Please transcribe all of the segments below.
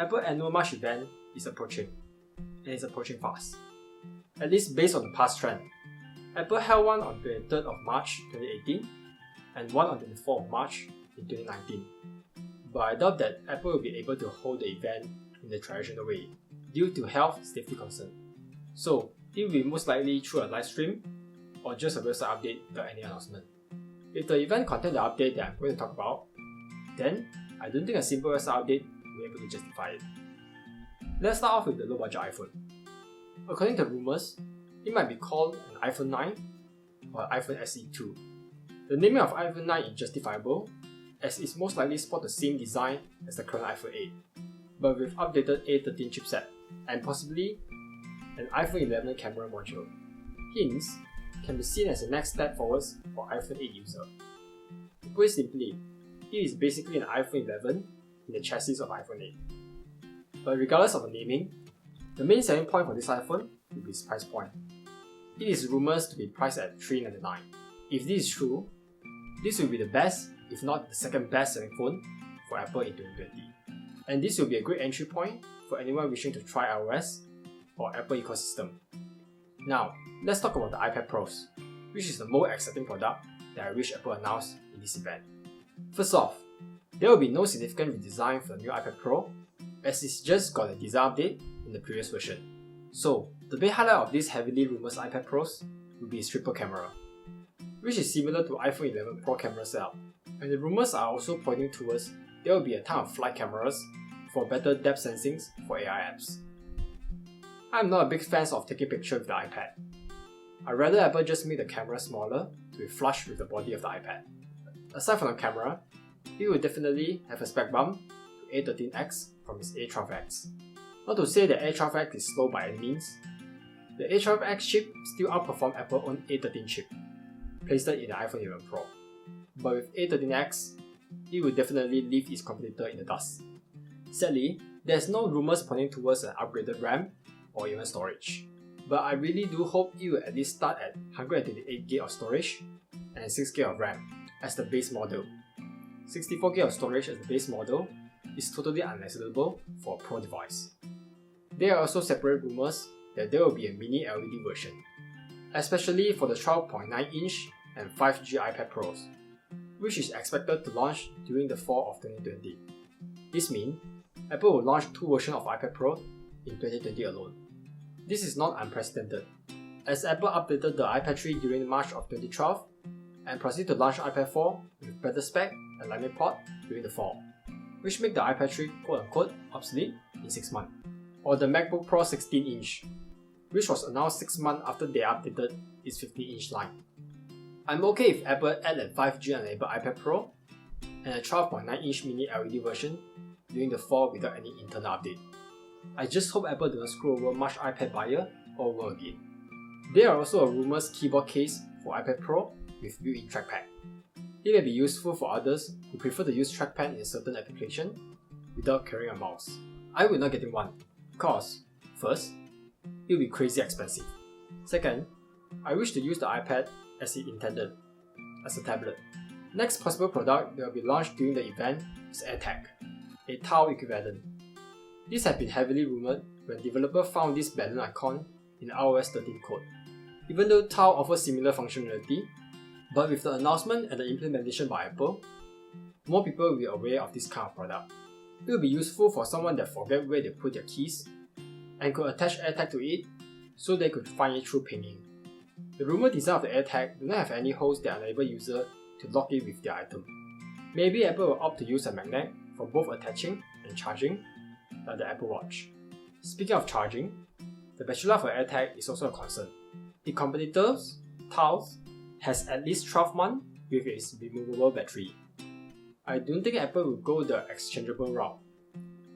Apple annual March event is approaching, and it's approaching fast. At least based on the past trend. Apple held one on 23rd of March 2018 and one on 24th of March in 2019. But I doubt that Apple will be able to hold the event in the traditional way due to health safety concerns. So it will be most likely through a live stream or just a website update without any announcement. If the event contains the update that I'm going to talk about, then I don't think a simple website update will be able to justify it. Let's start off with the low budget iPhone. According to rumors, it might be called an iPhone 9 or iPhone SE 2. The naming of iPhone 9 is justifiable as it's most likely sport the same design as the current iPhone 8, but with updated A13 chipset and possibly an iPhone 11 camera module. Hence, can be seen as the next step forwards for iPhone 8 user. To put it simply, it is basically an iPhone 11 in the chassis of iPhone 8. But regardless of the naming, the main selling point for this iPhone will be its price point. It is rumours to be priced at $399. If this is true, this will be the best, if not the second best selling phone for Apple in 2020. And this will be a great entry point for anyone wishing to try iOS or Apple ecosystem. Now, let's talk about the iPad Pros, which is the most exciting product that I wish Apple announced in this event. First off, there will be no significant redesign for the new iPad Pro, as it's just got a design update in the previous version. So, the big highlight of this heavily rumored iPad Pros will be its triple camera, which is similar to iPhone 11 Pro camera setup, and the rumors are also pointing towards there will be a ton of flight cameras for better depth sensing for AI apps. I'm not a big fan of taking pictures with the iPad. I'd rather Apple just make the camera smaller to be flush with the body of the iPad. Aside from the camera, it will definitely have a spec bump to A13X from its A12X. Not to say that A12X is slow by any means, the A12X chip still outperforms Apple's own A13 chip, placed in the iPhone 11 Pro. But with A13X, it will definitely leave its competitor in the dust. Sadly, there's no rumors pointing towards an upgraded RAM or even storage. But I really do hope it will at least start at 128GB of storage and 6GB of RAM as the base model. 64GB of storage as the base model is totally unacceptable for a Pro device. There are also separate rumors that there will be a mini LED version, especially for the 12.9-inch and 5G iPad Pros, which is expected to launch during the fall of 2020. This means Apple will launch two versions of iPad Pro in 2020 alone. This is not unprecedented, as Apple updated the iPad 3 during March of 2012 and proceeded to launch iPad 4 with better spec and Lightning port during the fall, which make the iPad 3 quote-unquote obsolete in 6 months. Or the MacBook Pro 16-inch, which was announced 6 months after they updated its 15-inch line. I'm okay if Apple add a 5G enabled iPad Pro and a 12.9-inch mini LED version during the fall without any internal update. I just hope Apple doesn't screw over much iPad buyer all over again. There are also a rumors keyboard case for iPad Pro with built-in trackpad. It may be useful for others who prefer to use trackpad in a certain application without carrying a mouse. I will not get one because, first, it will be crazy expensive. Second, I wish to use the iPad as it intended, as a tablet. Next possible product that will be launched during the event is AirTag, a tile equivalent. This had been heavily rumored when developers found this balloon icon in iOS 13 code. Even though tile offers similar functionality, but with the announcement and the implementation by Apple, more people will be aware of this kind of product. It will be useful for someone that forget where they put their keys and could attach AirTag to it so they could find it through pinging. The rumored design of the AirTag do not have any holes that enable users to lock it with their item. Maybe Apple will opt to use a magnet for both attaching and charging, like the Apple Watch. Speaking of charging, the battery life for AirTag is also a concern. The competitors, Tiles, has at least 12 months with its removable battery. I don't think Apple will go the exchangeable route.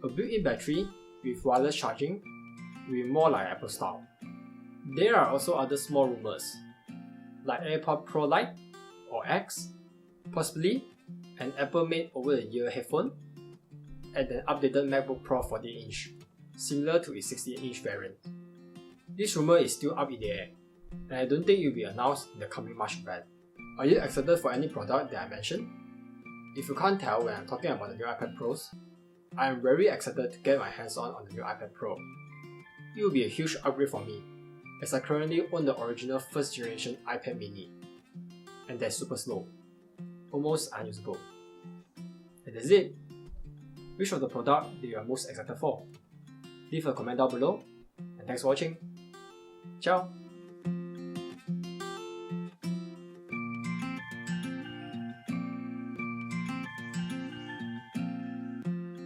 A built-in battery with wireless charging will be more like Apple style. There are also other small rumors, like AirPods Pro Lite or X, possibly an Apple-made over-the-ear headphone, and an updated MacBook Pro 14-inch, similar to its 16-inch variant. This rumor is still up in the air, and I don't think it will be announced in the coming March event. Are you excited for any product that I mentioned? If you can't tell when I'm talking about the new iPad Pros, I am very excited to get my hands on the new iPad Pro. It will be a huge upgrade for me, as I currently own the original first generation iPad mini, and they're super slow, almost unusable. And that's it. Which of the product that you are most excited for? Leave a comment down below, and thanks for watching. Ciao!